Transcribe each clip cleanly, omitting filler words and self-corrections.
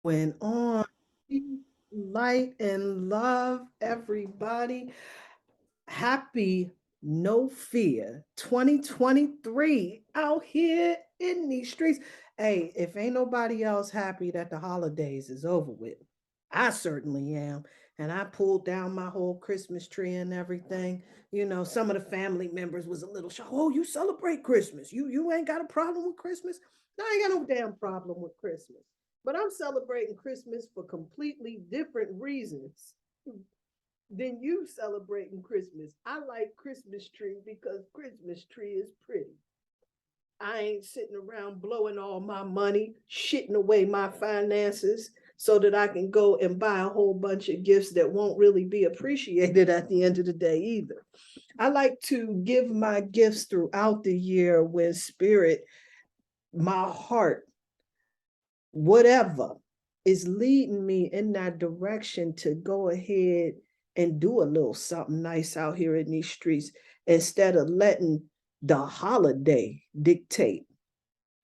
Going on? Light and love, everybody. Happy No Fear 2023 out here in these streets. Hey, if ain't nobody else happy that the holidays is over with, I certainly am. And I pulled down my whole Christmas tree and everything. You know, some of the family members was a little shocked. Oh, you celebrate Christmas. You ain't got a problem with Christmas? No, I ain't got no damn problem with Christmas. But I'm celebrating Christmas for completely different reasons than you celebrating Christmas. I like Christmas tree because Christmas tree is pretty. I ain't sitting around blowing all my money, shitting away my finances so that I can go and buy a whole bunch of gifts that won't really be appreciated at the end of the day either. I like to give my gifts throughout the year when spirit, my heart, whatever is leading me in that direction to go ahead and do a little something nice out here in these streets instead of letting the holiday dictate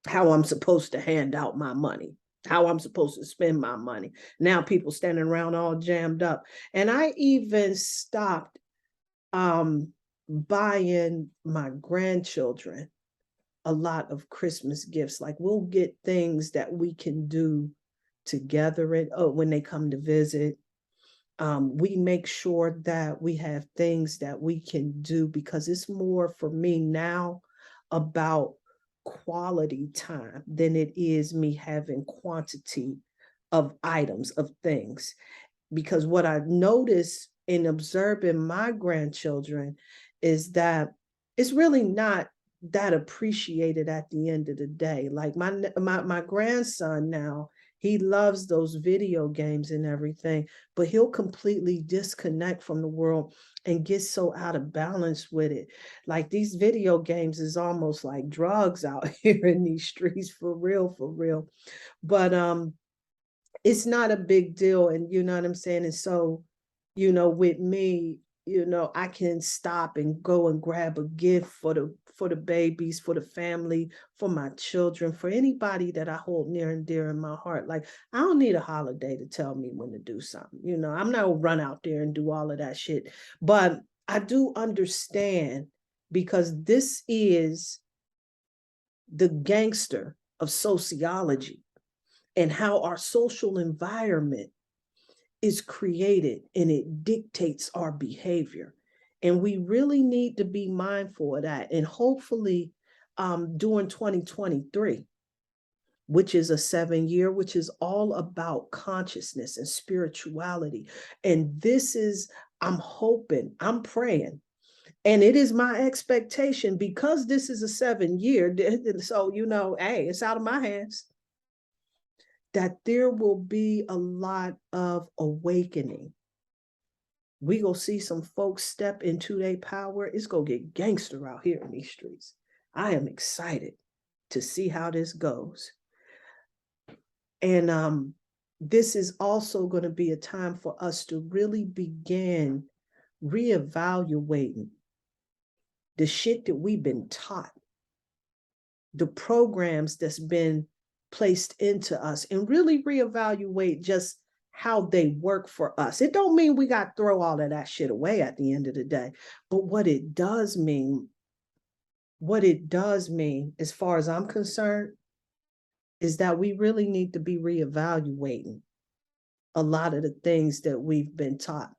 how I'm supposed to hand out my money, how I'm supposed to spend my money. Now people standing around all jammed up. And I even stopped buying my grandchildren a lot of Christmas gifts. Like we'll get things that we can do together when they come to visit. We make sure that we have things that we can do because it's more for me now about quality time than it is me having quantity of items, of things. Because what I notice in observing my grandchildren is that it's really not that appreciated at the end of the day. Like my grandson now, he loves those video games and everything, but he'll completely disconnect from the world and get so out of balance with it. Like these video games is almost like drugs out here in these streets, for real, for real. But it's not a big deal. And you know what I'm saying? And so, with me, I can stop and go and grab a gift for the babies, for the family, for my children, for anybody that I hold near and dear in my heart. Like I don't need a holiday to tell me when to do something. I'm not gonna run out there and do all of that shit. But I do understand because this is the gangster of sociology and how our social environment is created and it dictates our behavior. And we really need to be mindful of that. And hopefully, during 2023, which is a 7 year, which is all about consciousness and spirituality. And this is, I'm hoping, I'm praying. And it is my expectation because this is a 7 year. So, hey, it's out of my hands that there will be a lot of awakening. We go see some folks step into their power. It's gonna get gangster out here in these streets. I am excited to see how this goes. And this is also going to be a time for us to really begin reevaluating the shit that we've been taught, the programs that's been placed into us, and really reevaluate just how they work for us. It don't mean we got to throw all of that shit away at the end of the day, but what it does mean, as far as I'm concerned, is that we really need to be reevaluating a lot of the things that we've been taught.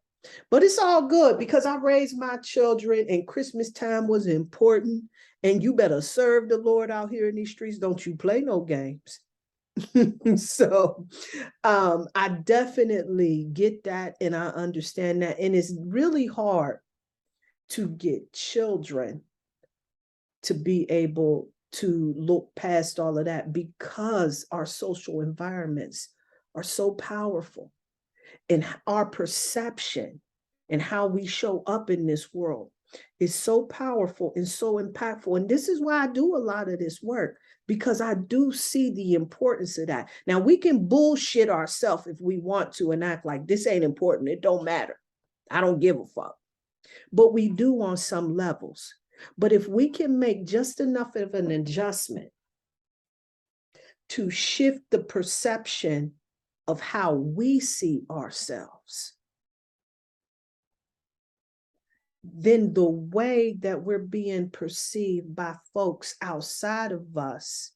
But it's all good because I raised my children and Christmas time was important. And you better serve the Lord out here in these streets. Don't you play no games. So I definitely get that and I understand that. And it's really hard to get children to be able to look past all of that because our social environments are so powerful and our perception and how we show up in this world is so powerful and so impactful. And this is why I do a lot of this work, because I do see the importance of that. Now, we can bullshit ourselves if we want to and act like this ain't important. It don't matter. I don't give a fuck. But we do on some levels. But if we can make just enough of an adjustment to shift the perception of how we see ourselves, then the way that we're being perceived by folks outside of us,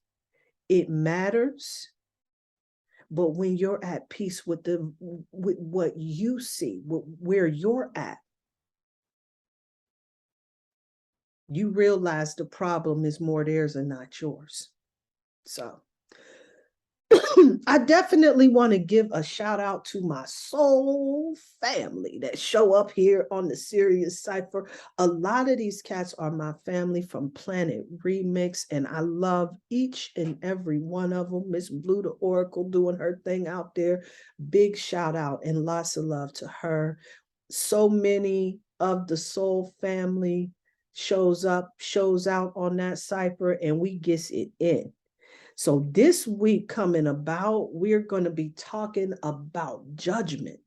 it matters. But when you're at peace with what you see, where you're at, you realize the problem is more theirs and not yours. So I definitely want to give a shout out to my soul family that show up here on the Sirius Cypher. A lot of these cats are my family from Planet Remix, and I love each and every one of them. Miss Blue the Oracle doing her thing out there. Big shout out and lots of love to her. So many of the soul family shows out on that cipher, and we gets it in. So this week coming about, we're going to be talking about judgment.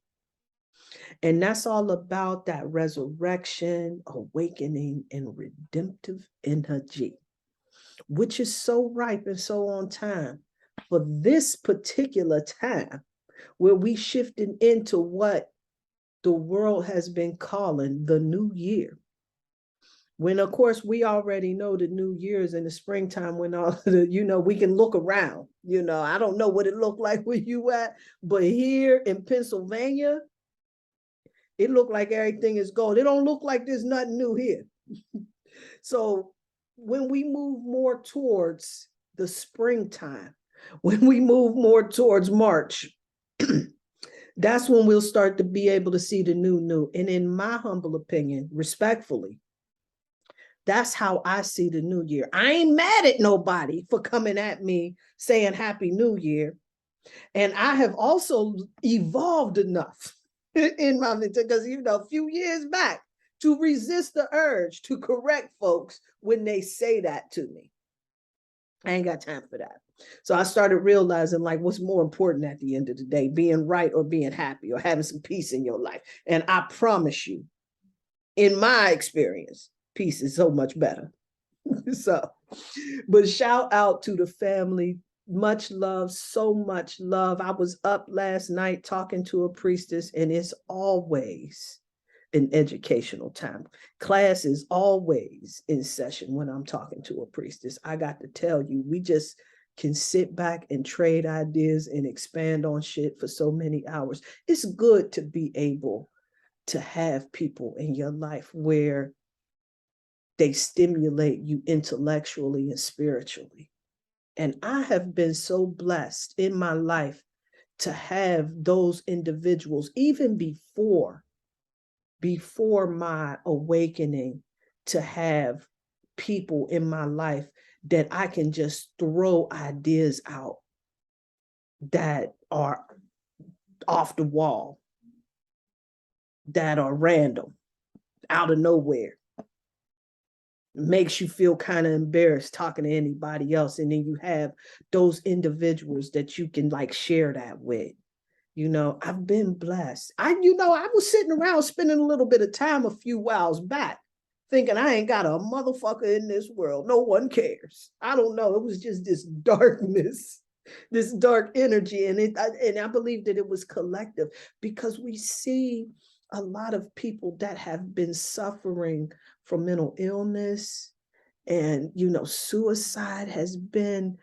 And that's all about that resurrection, awakening, and redemptive energy, which is so ripe and so on time for this particular time where we shifting into what the world has been calling the new year. When, of course, we already know the New Year's in the springtime when all the, we can look around. I don't know what it looked like where you at, but here in Pennsylvania, it looked like everything is gold. It don't look like there's nothing new here. So when we move more towards the springtime, when we move more towards March, that's when we'll start to be able to see the new. And in my humble opinion, respectfully, that's how I see the new year. I ain't mad at nobody for coming at me saying Happy New Year. And I have also evolved enough in my mental, because, a few years back, to resist the urge to correct folks when they say that to me. I ain't got time for that. So I started realizing, like, what's more important at the end of the day, being right or being happy or having some peace in your life. And I promise you, in my experience, peace is so much better. So, but shout out to the family. Much love, so much love. I was up last night talking to a priestess, and it's always an educational time. Class is always in session when I'm talking to a priestess. I got to tell you, we just can sit back and trade ideas and expand on shit for so many hours. It's good to be able to have people in your life where they stimulate you intellectually and spiritually. And I have been so blessed in my life to have those individuals, even before my awakening, to have people in my life that I can just throw ideas out that are off the wall, that are random, out of nowhere. Makes you feel kind of embarrassed talking to anybody else. And then you have those individuals that you can like share that with. I've been blessed. I was sitting around spending a little bit of time a few whiles back thinking I ain't got a motherfucker in this world. No one cares. I don't know. It was just this darkness, this dark energy. And I believe that it was collective, because we see a lot of people that have been suffering from mental illness, and suicide has been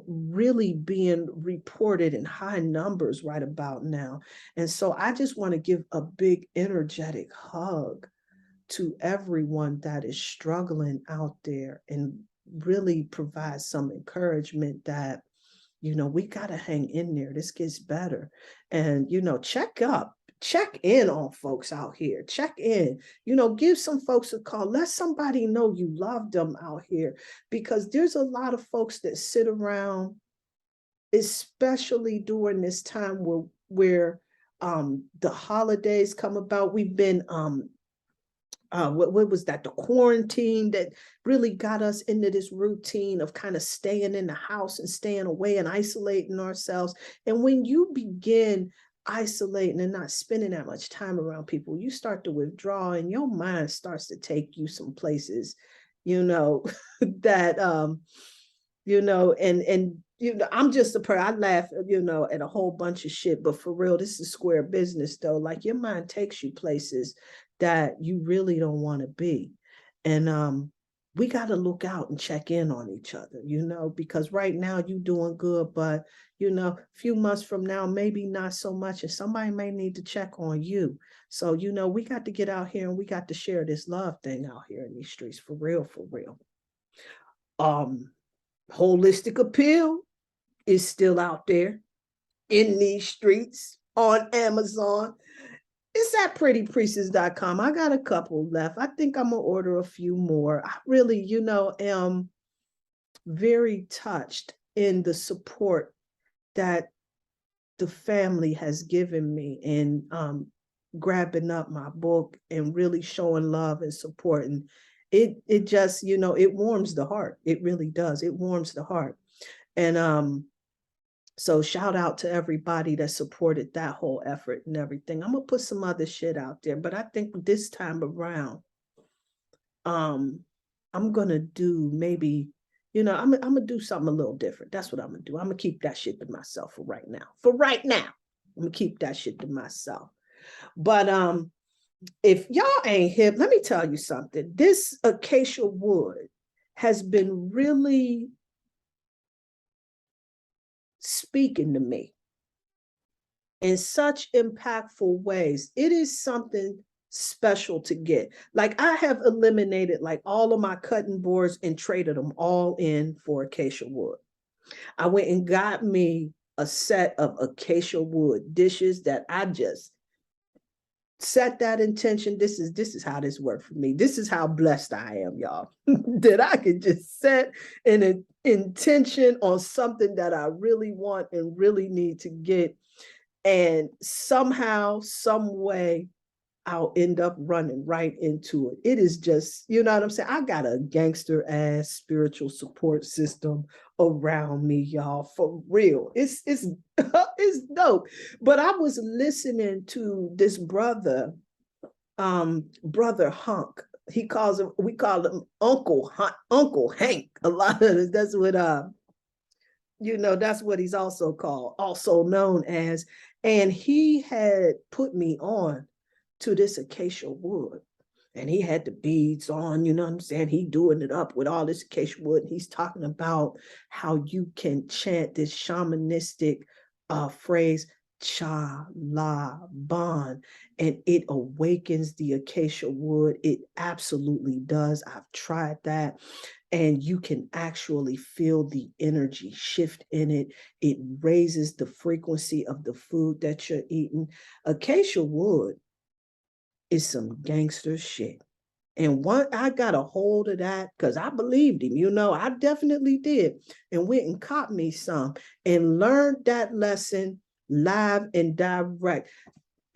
really being reported in high numbers right about now. And so I just want to give a big energetic hug to everyone that is struggling out there, and really provide some encouragement that we got to hang in there. This gets better. And check in on folks out here. Check in, give some folks a call. Let somebody know you love them out here, because there's a lot of folks that sit around, especially during this time where the holidays come about. We've been what was that? The quarantine that really got us into this routine of kind of staying in the house and staying away and isolating ourselves. And when you begin isolating and not spending that much time around people, you start to withdraw, and your mind starts to take you some places, that and I'm just a person. I laugh, at a whole bunch of shit, but for real, this is square business though. Like your mind takes you places that you really don't want to be. And we got to look out and check in on each other, because right now you doing good, but a few months from now, maybe not so much, and somebody may need to check on you. So, we got to get out here and we got to share this love thing out here in these streets, for real, for real. Holistic Appeal is still out there in these streets on Amazon. It's at prettypriestess.com. I got a couple left. I think I'm going to order a few more. I really, am very touched in the support that the family has given me in grabbing up my book and really showing love and support. And it just, it warms the heart. It really does. It warms the heart. And so shout out to everybody that supported that whole effort and everything. I'm gonna put some other shit out there, but I think this time around, I'm gonna do maybe, I'm gonna do something a little different. That's what I'm gonna do. I'm gonna keep that shit to myself for right now. For right now, I'm gonna keep that shit to myself. But if y'all ain't hip, let me tell you something. This acacia wood has been really speaking to me in such impactful ways. It is something special to get. Like I have eliminated like all of my cutting boards and traded them all in for acacia wood. I went and got me a set of acacia wood dishes that I just set that intention. This is how this worked for me. This is how blessed I am, y'all, that I can just set an intention on something that I really want and really need to get. And somehow, some way, I'll end up running right into it. It is just, you know what I'm saying? I got a gangster ass spiritual support system around me, y'all, for real. It's it's dope. But I was listening to this brother, brother Hunk. We call him Uncle Hank. A lot of it, that's what that's what he's also called, also known as. And he had put me on to this acacia wood. And he had the beads on, you know what I'm saying? He doing it up with all this acacia wood. He's talking about how you can chant this shamanistic phrase, cha la ban, and it awakens the acacia wood. It absolutely does. I've tried that. And you can actually feel the energy shift in it. It raises the frequency of the food that you're eating. Acacia wood is some gangster shit. And I got a hold of that because I believed him, I definitely did. And went and caught me some and learned that lesson live and direct.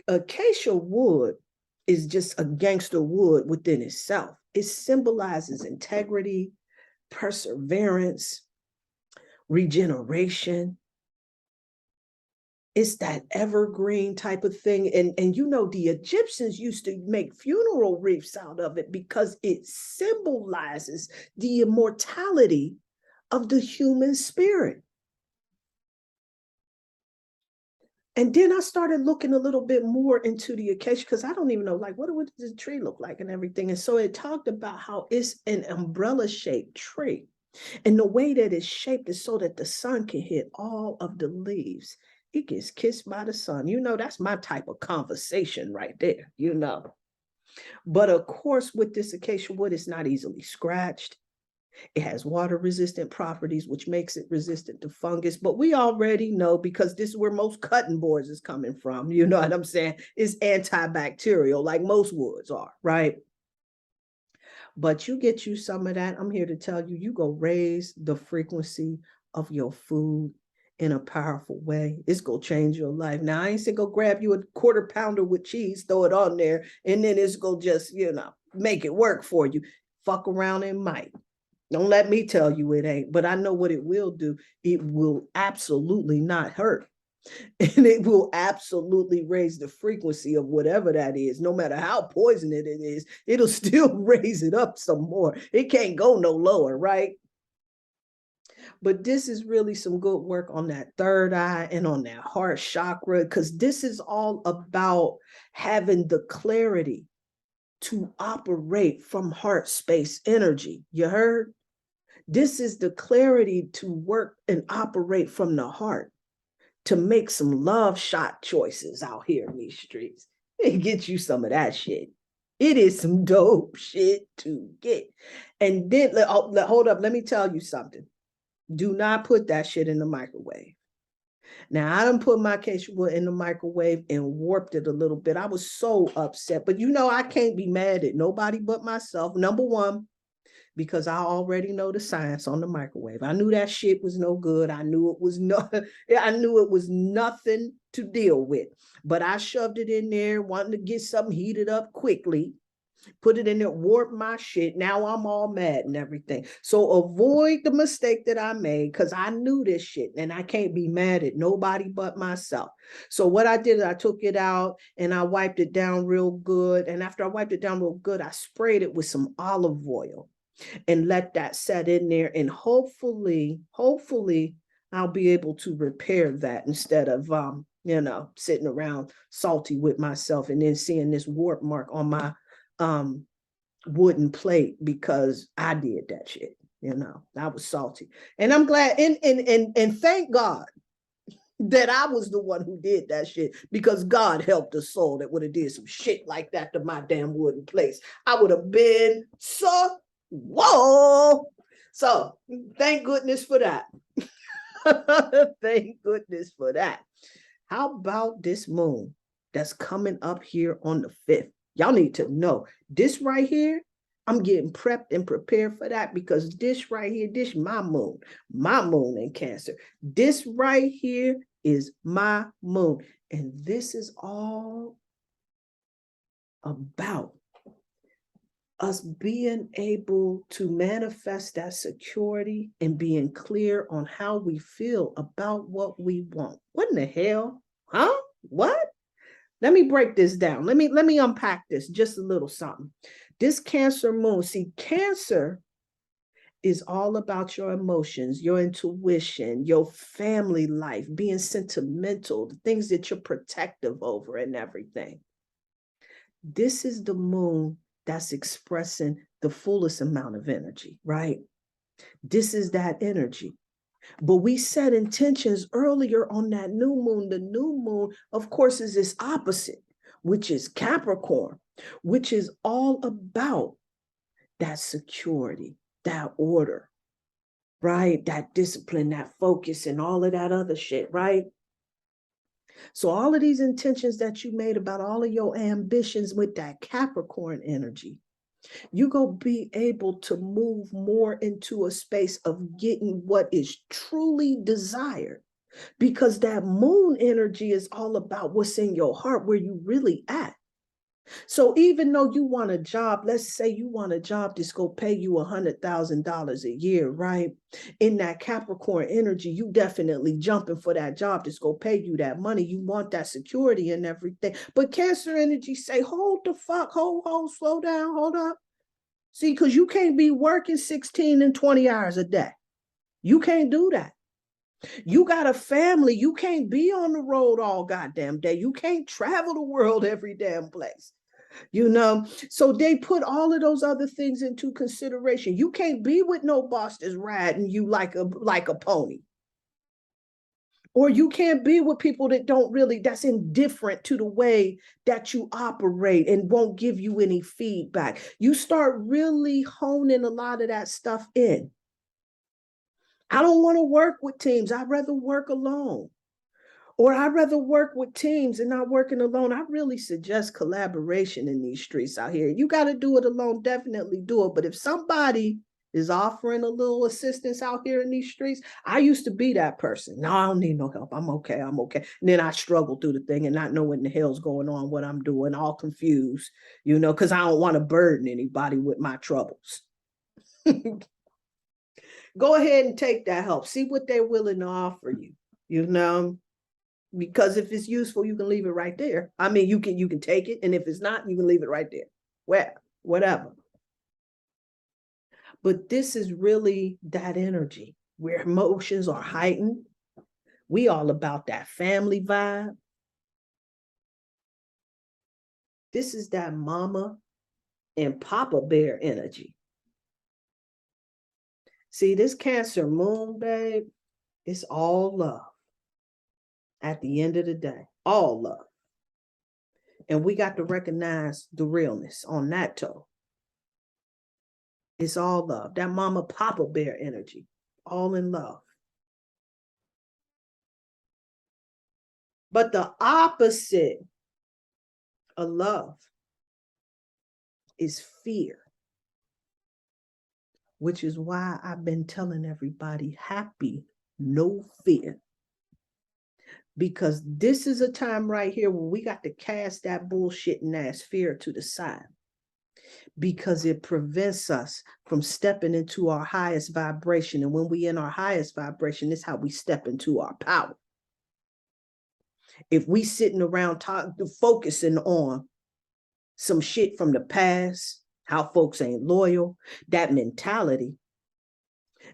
Acacia wood is just a gangster wood within itself. It symbolizes integrity, perseverance, regeneration. It's that evergreen type of thing. And the Egyptians used to make funeral wreaths out of it because it symbolizes the immortality of the human spirit. And then I started looking a little bit more into the acacia because I don't even know, like, what does the tree look like and everything. And so it talked about how it's an umbrella-shaped tree. And the way that it's shaped is so that the sun can hit all of the leaves. It gets kissed by the sun. That's my type of conversation right there, But of course, with this acacia wood, it's not easily scratched. It has water resistant properties, which makes it resistant to fungus. But we already know, because this is where most cutting boards is coming from. You know what I'm saying? It's antibacterial, like most woods are, right? But you get you some of that. I'm here to tell you, you go raise the frequency of your food in a powerful way. It's going to change your life. Now, I ain't saying go grab you a quarter pounder with cheese, throw it on there, and then it's going to just, make it work for you. Fuck around and might. Don't let me tell you it ain't, but I know what it will do. It will absolutely not hurt. And it will absolutely raise the frequency of whatever that is. No matter how poisonous it is, it'll still raise it up some more. It can't go no lower, right? But this is really some good work on that third eye and on that heart chakra, because this is all about having the clarity to operate from heart space energy. You heard? This is the clarity to work and operate from the heart, to make some love shot choices out here in these streets and get you some of that shit. It is some dope shit to get. And then, hold up, let me tell you something. Do not put that shit in the microwave. Now, I done put my Quechua in the microwave and warped it a little bit. I was so upset, but I can't be mad at nobody but myself. Number one, because I already know the science on the microwave. I knew that shit was no good. I knew it was nothing to deal with. But I shoved it in there, wanting to get something heated up quickly. Put it in there, warp my shit. Now I'm all mad and everything. So avoid the mistake that I made, because I knew this shit and I can't be mad at nobody but myself. So what I did is I took it out and I wiped it down real good. And after I wiped it down real good, I sprayed it with some olive oil and let that set in there. And hopefully I'll be able to repair that instead of, sitting around salty with myself and then seeing this warp mark on my wooden plate because I did that shit. I was salty. And I'm glad and thank God that I was the one who did that shit, because God helped a soul that would have did some shit like that to my damn wooden place. I would have been so whoa. So thank goodness for that. Thank goodness for that. How about this moon that's coming up here on the 5th? Y'all need to know this right here. I'm getting prepped and prepared for that, because this right here, this my moon in Cancer. This right here is my moon. And this is all about us being able to manifest that security and being clear on how we feel about what we want. What in the hell? Huh? What? Let me break this down. Let me unpack this just a little something. This Cancer moon, see, Cancer is all about your emotions, your intuition, your family life, being sentimental, the things that you're protective over and everything. This is the moon that's expressing the fullest amount of energy, right? This is that energy. But we set intentions earlier on that new moon. The new moon, of course, is this opposite, which is Capricorn, which is all about that security, that order, right? That discipline, that focus, and all of that other shit, right? So all of these intentions that you made about all of your ambitions with that Capricorn energy, you're going to be able to move more into a space of getting what is truly desired, because that moon energy is all about what's in your heart, where you really at. So even though you want a job, let's say you want a job that's going to pay you $100,000 a year, right? In that Capricorn energy, you definitely jumping for that job that's going to pay you that money. You want that security and everything. But Cancer energy say, hold the fuck, hold, slow down, hold up. See, because you can't be working 16 and 20 hours a day. You can't do that. You got a family. You can't be on the road all goddamn day. You can't travel the world every damn place. So they put all of those other things into consideration. You can't be with no boss that's riding you like a pony. Or you can't be with people that's indifferent to the way that you operate and won't give you any feedback. You start really honing a lot of that stuff in. I don't want to work with teams. I'd rather work alone. Or I'd rather work with teams and not working alone. I really suggest collaboration in these streets out here. You got to do it alone, definitely do it. But if somebody is offering a little assistance out here in these streets, I used to be that person. No, I don't need no help. I'm okay. And then I struggle through the thing and not know what in the hell's going on, what I'm doing, all confused, because I don't want to burden anybody with my troubles. Go ahead and take that help. See what they're willing to offer you, because if it's useful, you can leave it right there. I mean, you can take it, and if it's not, you can leave it right there. Whatever. But this is really that energy, where emotions are heightened. We all about that family vibe. This is that mama and papa bear energy. See, this Cancer moon, babe, it's all love. At the end of the day, all love. And we got to recognize the realness on that toe. It's all love. That mama papa bear energy, all in love. But the opposite of love is fear, which is why I've been telling everybody happy, no fear. Because this is a time right here where we got to cast that bullshitting ass fear to the side, because it prevents us from stepping into our highest vibration. And when we in our highest vibration, it's how we step into our power. If we sitting around focusing on some shit from the past, how folks ain't loyal, that mentality,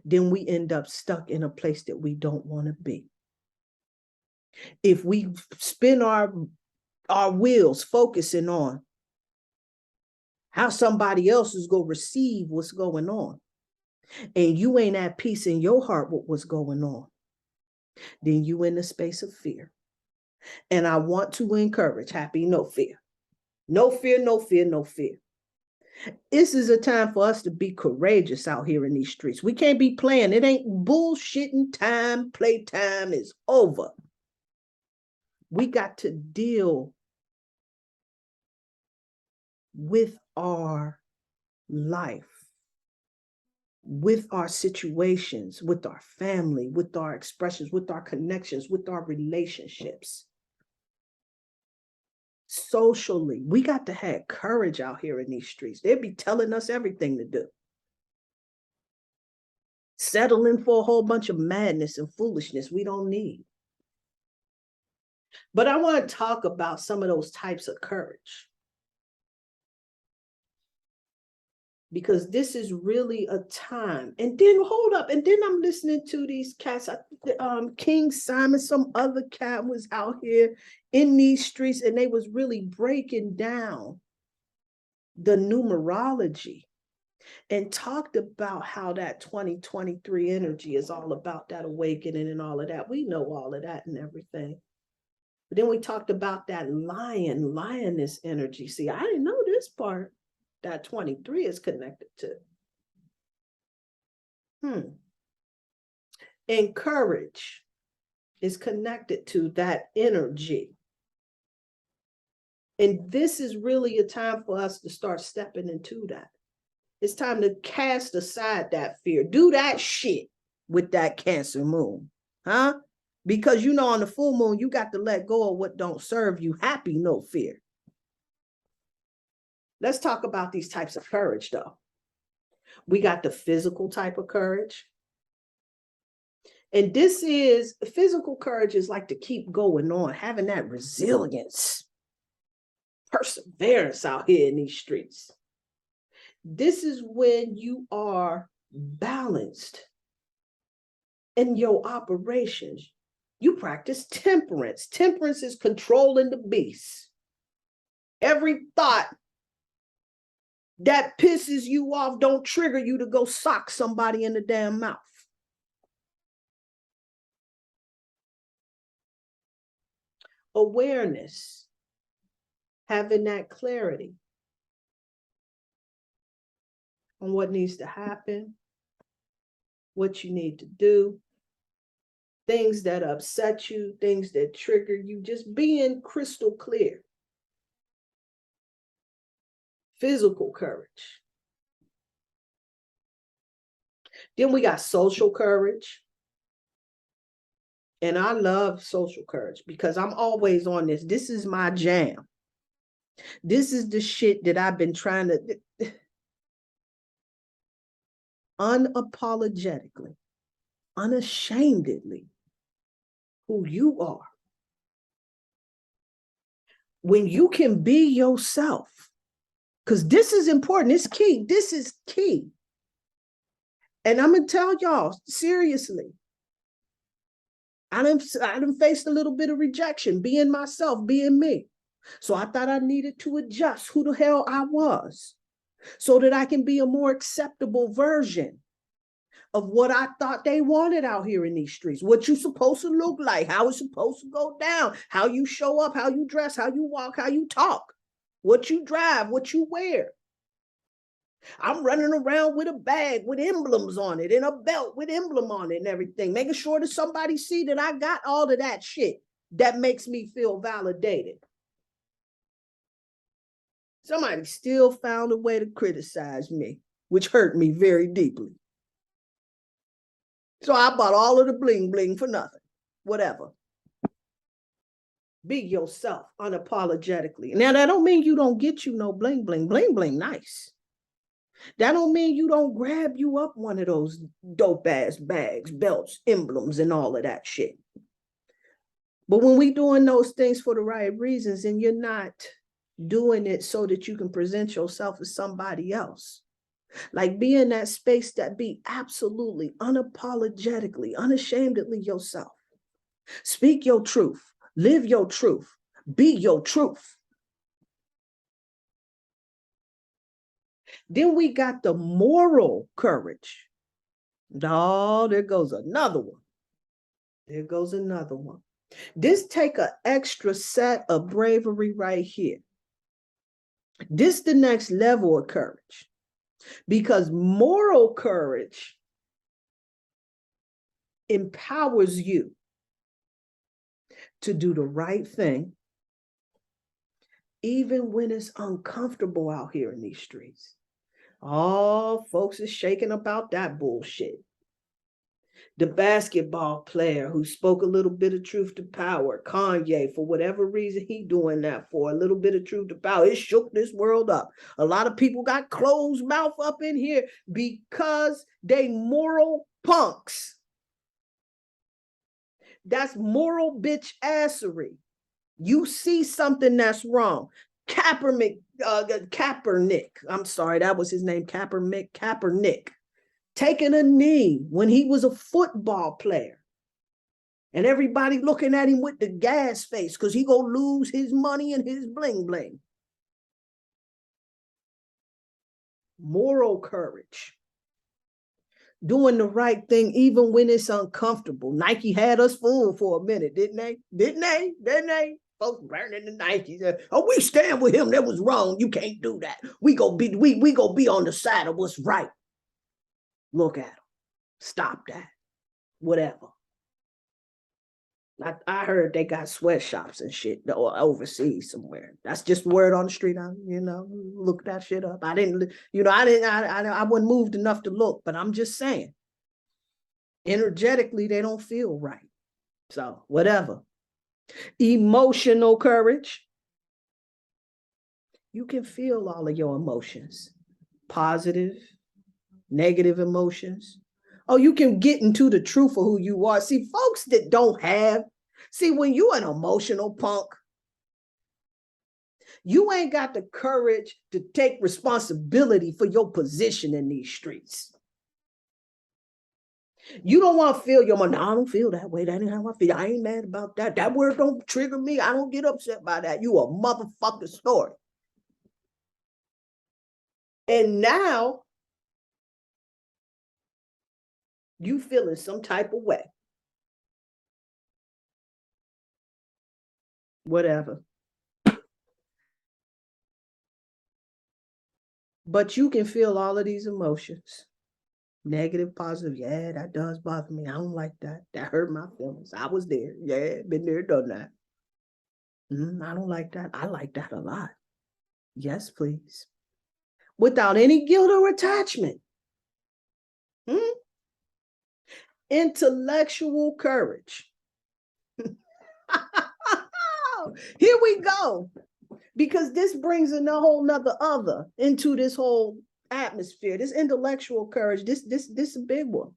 then we end up stuck in a place that we don't want to be. If we spin our wheels focusing on how somebody else is going to receive what's going on, and you ain't at peace in your heart with what's going on, then you in the space of fear. And I want to encourage happy, no fear. No fear, no fear, no fear. This is a time for us to be courageous out here in these streets. We can't be playing. It ain't bullshitting time. Playtime is over. We got to deal with our life, with our situations, with our family, with our expressions, with our connections, with our relationships. Socially, we got to have courage out here in these streets. They'll be telling us everything to do. Settling for a whole bunch of madness and foolishness we don't need. But I want to talk about some of those types of courage, because this is really a time. And then hold up, and then I'm listening to these cats. King Simon, some other cat was out here in these streets, and they was really breaking down the numerology and talked about how that 2023 energy is all about that awakening and all of that. We know all of that and everything. But then we talked about that lioness energy. See, I didn't know this part that 23 is connected to. And courage is connected to that energy. And this is really a time for us to start stepping into that. It's time to cast aside that fear. Do that shit with that Cancer moon, huh? Because you know, on the full moon, you got to let go of what don't serve you. Happy, no fear. Let's talk about these types of courage, though. We got the physical type of courage. And this is, physical courage is like to keep going on, having that resilience, perseverance out here in these streets. This is when you are balanced in your operations. You practice temperance. Temperance is controlling the beast. Every thought that pisses you off don't trigger you to go sock somebody in the damn mouth. Awareness, having that clarity on what needs to happen, what you need to do, things that upset you, things that trigger you, just being crystal clear. Physical courage. Then we got social courage. And I love social courage because I'm always on this. This is my jam. This is the shit that I've been trying to unapologetically, unashamedly, who you are. When you can be yourself, because this is important, it's key, this is key. And I'm gonna tell y'all seriously, I done faced a little bit of rejection, being myself, being me. So I thought I needed to adjust who the hell I was so that I can be a more acceptable version of what I thought they wanted out here in these streets, what you supposed to look like, how it's supposed to go down, how you show up, how you dress, how you walk, how you talk, what you drive, what you wear. I'm running around with a bag with emblems on it and a belt with emblem on it and everything, making sure that somebody see that I got all of that shit that makes me feel validated. Somebody still found a way to criticize me, which hurt me very deeply. So I bought all of the bling bling for nothing. Whatever. Be yourself unapologetically. Now, that don't mean you don't get you no bling bling. Bling bling, nice. That don't mean you don't grab you up one of those dope ass bags, belts, emblems, and all of that shit. But when we doing those things for the right reasons, and you're not doing it so that you can present yourself as somebody else, like be in that space that be absolutely unapologetically, unashamedly yourself. Speak your truth, live your truth, be your truth. Then we got the moral courage. Oh, there goes another one. There goes another one. This take an extra set of bravery right here. This the next level of courage, because moral courage empowers you to do the right thing, even when it's uncomfortable out here in these streets. Oh, folks is shaking about that bullshit. The basketball player who spoke a little bit of truth to power, Kanye, for whatever reason he doing that for, a little bit of truth to power, it shook this world up. A lot of people got closed mouth up in here because they moral punks. That's moral bitch assery. You see something that's wrong. Kaepernick, I'm sorry, that was his name, Kaepernick, taking a knee when he was a football player. And everybody looking at him with the gas face because he gonna lose his money and his bling bling. Moral courage. Doing the right thing even when it's uncomfortable. Nike had us fooled for a minute, didn't they? Didn't they? Folks burning the Nikes. Oh, we stand with him. That was wrong. You can't do that. We go be on the side of what's right. Look at them. Stop that. Whatever. I heard they got sweatshops and shit overseas somewhere. That's just word on the street. I look that shit up. I wasn't moved enough to look, but I'm just saying, energetically, they don't feel right. So whatever. Emotional courage. You can feel all of your emotions, positive, negative emotions. Oh, you can get into the truth of who you are. See, folks that don't have, when you're an emotional punk, you ain't got the courage to take responsibility for your position in these streets. You don't want to feel your mind. No, I don't feel that way. That ain't how I feel. I ain't mad about that. That word don't trigger me. I don't get upset by that. You a motherfucking story. And now you feeling some type of way. Whatever. But you can feel all of these emotions. Negative, positive. Yeah, that does bother me. I don't like that. That hurt my feelings. I was there. Yeah, been there, done that. I don't like that. I like that a lot. Yes, please. Without any guilt or attachment. Intellectual courage. Here we go. Because this brings in a whole nother other into this whole atmosphere. This intellectual courage, this is a big one.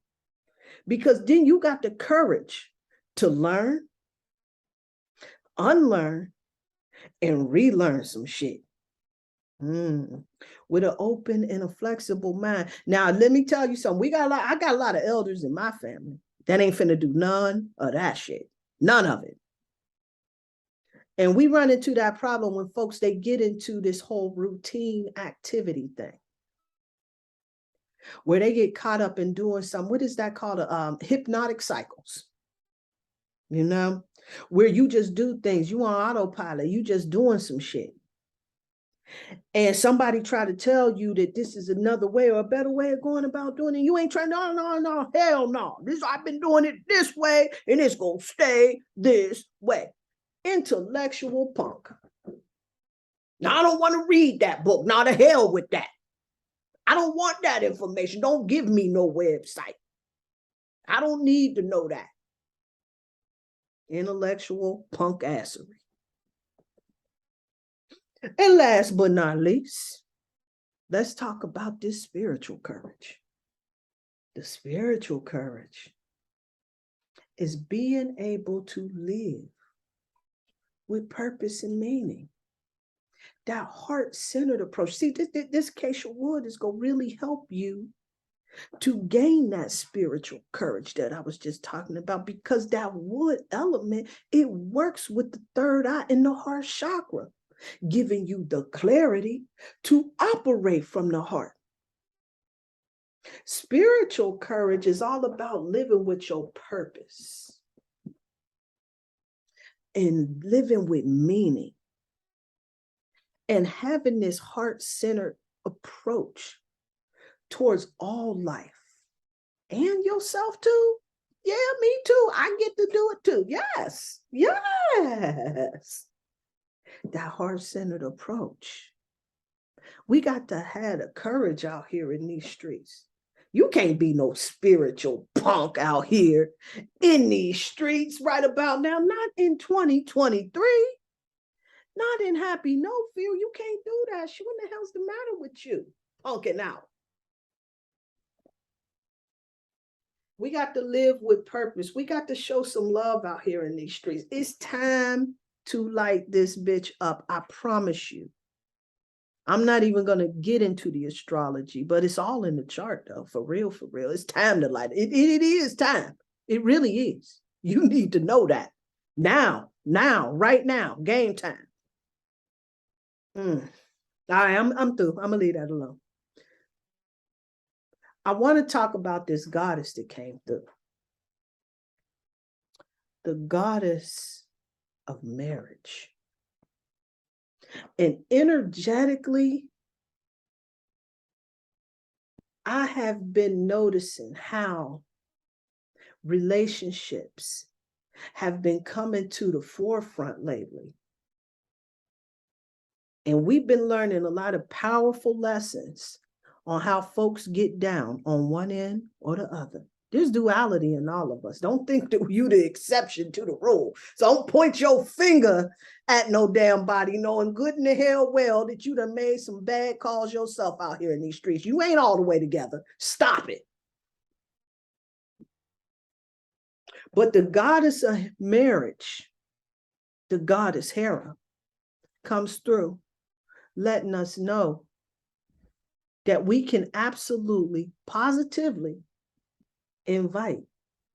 Because then you got the courage to learn, unlearn, and relearn some shit. With an open and a flexible mind. Now, let me tell you something. I got a lot of elders in my family that ain't finna do none of that shit. None of it. And we run into that problem when folks, they get into this whole routine activity thing, where they get caught up in doing some, what is that called? Hypnotic cycles. You know, where you just do things, you on autopilot, you just doing some shit. And somebody try to tell you that this is another way or a better way of going about doing it. You ain't trying, no, hell no. I've been doing it this way, and it's gonna stay this way. Intellectual punk. Now, I don't want to read that book. Now, the hell with that. I don't want that information. Don't give me no website. I don't need to know that. Intellectual punk assery. And last but not least, let's talk about this spiritual courage. The spiritual courage is being able to live with purpose and meaning. That heart-centered approach. See, this Keisha Wood is going to really help you to gain that spiritual courage that I was just talking about, because that wood element, it works with the third eye and the heart chakra, giving you the clarity to operate from the heart. Spiritual courage is all about living with your purpose and living with meaning and having this heart-centered approach towards all life and yourself too. Yeah, me too. I get to do it too. Yes. That heart-centered approach. We got to have the courage out here in these streets. You can't be no spiritual punk out here in these streets right about now. Not in 2023. Not in Happy No Fear. You can't do that. What the hell's the matter with you? Punking out. We got to live with purpose. We got to show some love out here in these streets. It's time to light this bitch up. I promise you. I'm not even going to get into the astrology, but it's all in the chart though. For real, for real. It's time to light it. It is time. It really is. You need to know that. Now, right now, game time. All right, I'm through. I'm going to leave that alone. I want to talk about this goddess that came through. The goddess of marriage. And energetically, I have been noticing how relationships have been coming to the forefront lately. And we've been learning a lot of powerful lessons on how folks get down on one end or the other. There's duality in all of us. Don't think that you the exception to the rule. So don't point your finger at no damn body, knowing good in the hell well that you done made some bad calls yourself out here in these streets. You ain't all the way together. Stop it. But the goddess of marriage, the goddess Hera, comes through, letting us know that we can absolutely, positively invite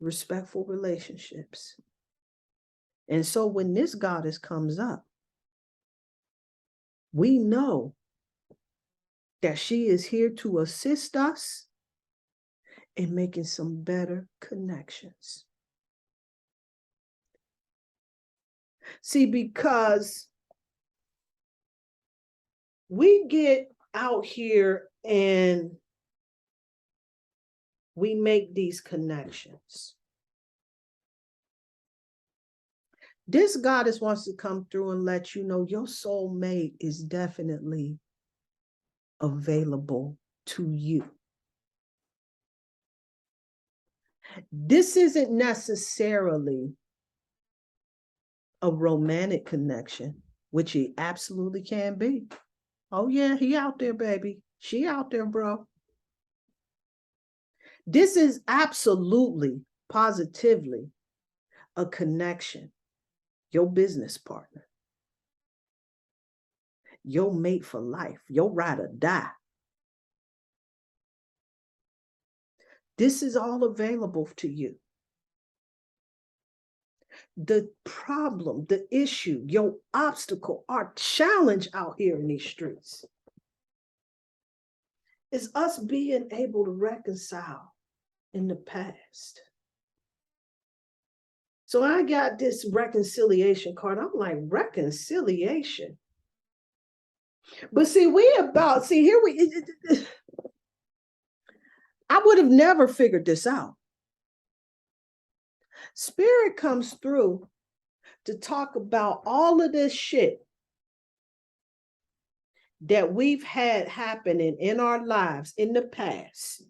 respectful relationships. And so when this goddess comes up, we know that she is here to assist us in making some better connections. See, because we get out here and we make these connections. This goddess wants to come through and let you know your soulmate is definitely available to you. This isn't necessarily a romantic connection, which he absolutely can be. Oh yeah, he out there, baby. She out there, bro. This is absolutely, positively a connection. Your business partner. your mate for life, your ride or die. This is all available to you. The problem, the issue, your obstacle, our challenge out here in these streets is us being able to reconcile in the past. So I got this reconciliation card. I'm like, reconciliation? But see, I would have never figured this out. Spirit comes through to talk about all of this shit that we've had happening in our lives in the past.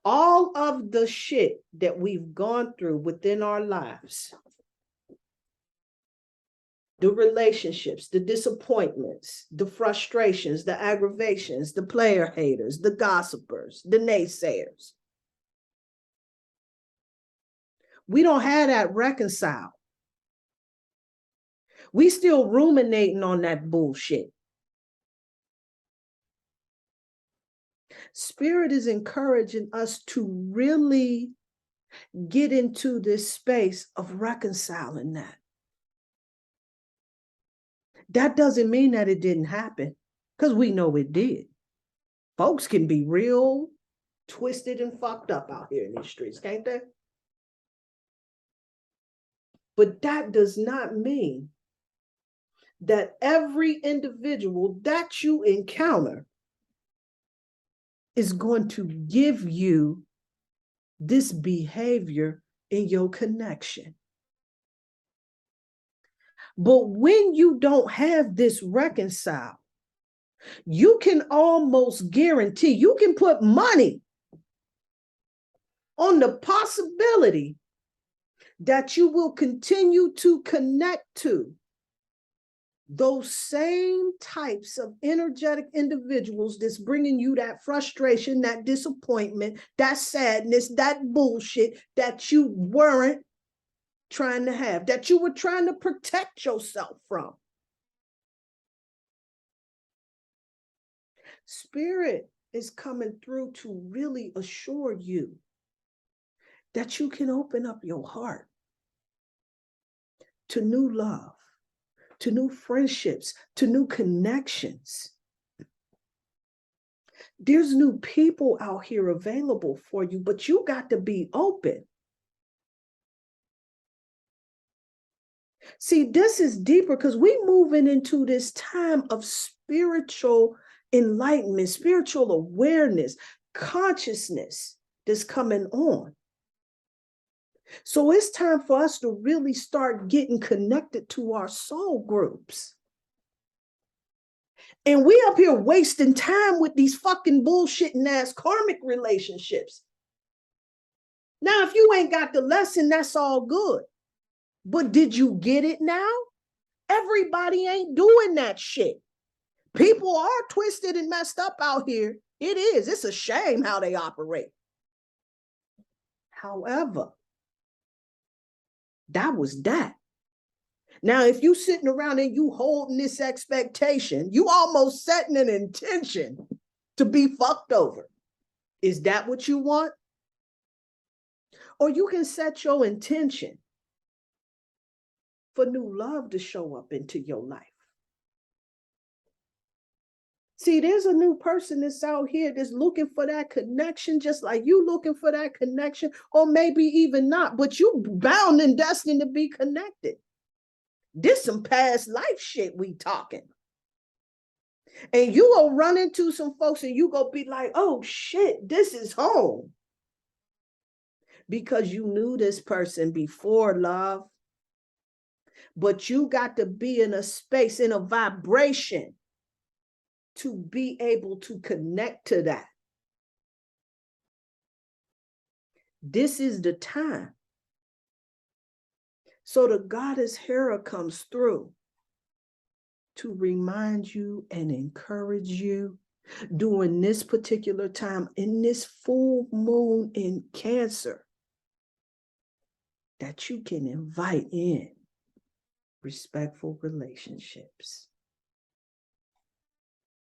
All of the shit that we've gone through within our lives. The relationships, the disappointments, the frustrations, the aggravations, the player haters, the gossipers, the naysayers. We don't have that reconciled. We still ruminating on that bullshit. Spirit is encouraging us to really get into this space of reconciling that. That doesn't mean that it didn't happen, because we know it did. Folks can be real twisted and fucked up out here in these streets, can't they? But that does not mean that every individual that you encounter is going to give you this behavior in your connection. But when you don't have this reconciled, you can almost guarantee, you can put money on the possibility that you will continue to connect to those same types of energetic individuals that's bringing you that frustration, that disappointment, that sadness, that bullshit that you weren't trying to have, that you were trying to protect yourself from. Spirit is coming through to really assure you that you can open up your heart to new love, to new friendships, to new connections. There's new people out here available for you, but you got to be open. See, this is deeper because we're moving into this time of spiritual enlightenment, spiritual awareness, consciousness that's coming on. So it's time for us to really start getting connected to our soul groups. And we up here wasting time with these fucking bullshitting ass karmic relationships. Now, if you ain't got the lesson, that's all good. But did you get it now? Everybody ain't doing that shit. People are twisted and messed up out here. It is. It's a shame how they operate. However, that was that. Now, if you sitting around and you holding this expectation, you almost setting an intention to be fucked over. Is that what you want? Or you can set your intention for new love to show up into your life. See, there's a new person that's out here that's looking for that connection, just like you looking for that connection, or maybe even not, but you bound and destined to be connected. This some past life shit we talking. And you go run into some folks and you go be like, oh shit, this is home. Because you knew this person before, love. But you got to be in a space, in a vibration to be able to connect to that. This is the time. So the goddess Hera comes through to remind you and encourage you during this particular time, in this full moon in Cancer, that you can invite in respectful relationships.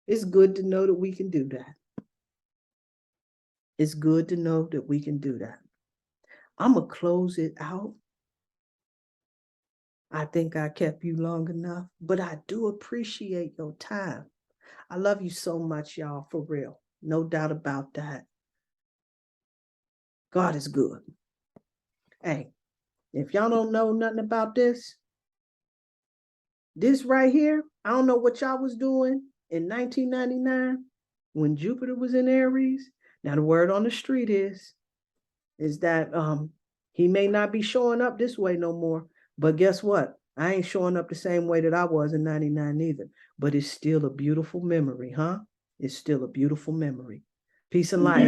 It's good to know that we can do that. It's good to know that we can do that. I'm going to close it out. I think I kept you long enough, but I do appreciate your time. I love you so much, y'all, for real. No doubt about that. God is good. Hey, if y'all don't know nothing about this right here, I don't know what y'all was doing in 1999 when Jupiter was in Aries. Now the word on the street is that he may not be showing up this way no more. But guess what? I ain't showing up the same way that I was in 99 either. But it's still a beautiful memory, huh? It's still a beautiful memory. Peace and light.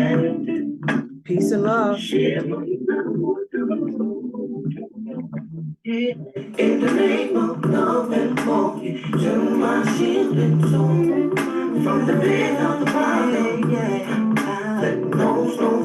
Peace and love. In the name of love and war, to my shield and soul, from the pit of the bottom, that knows no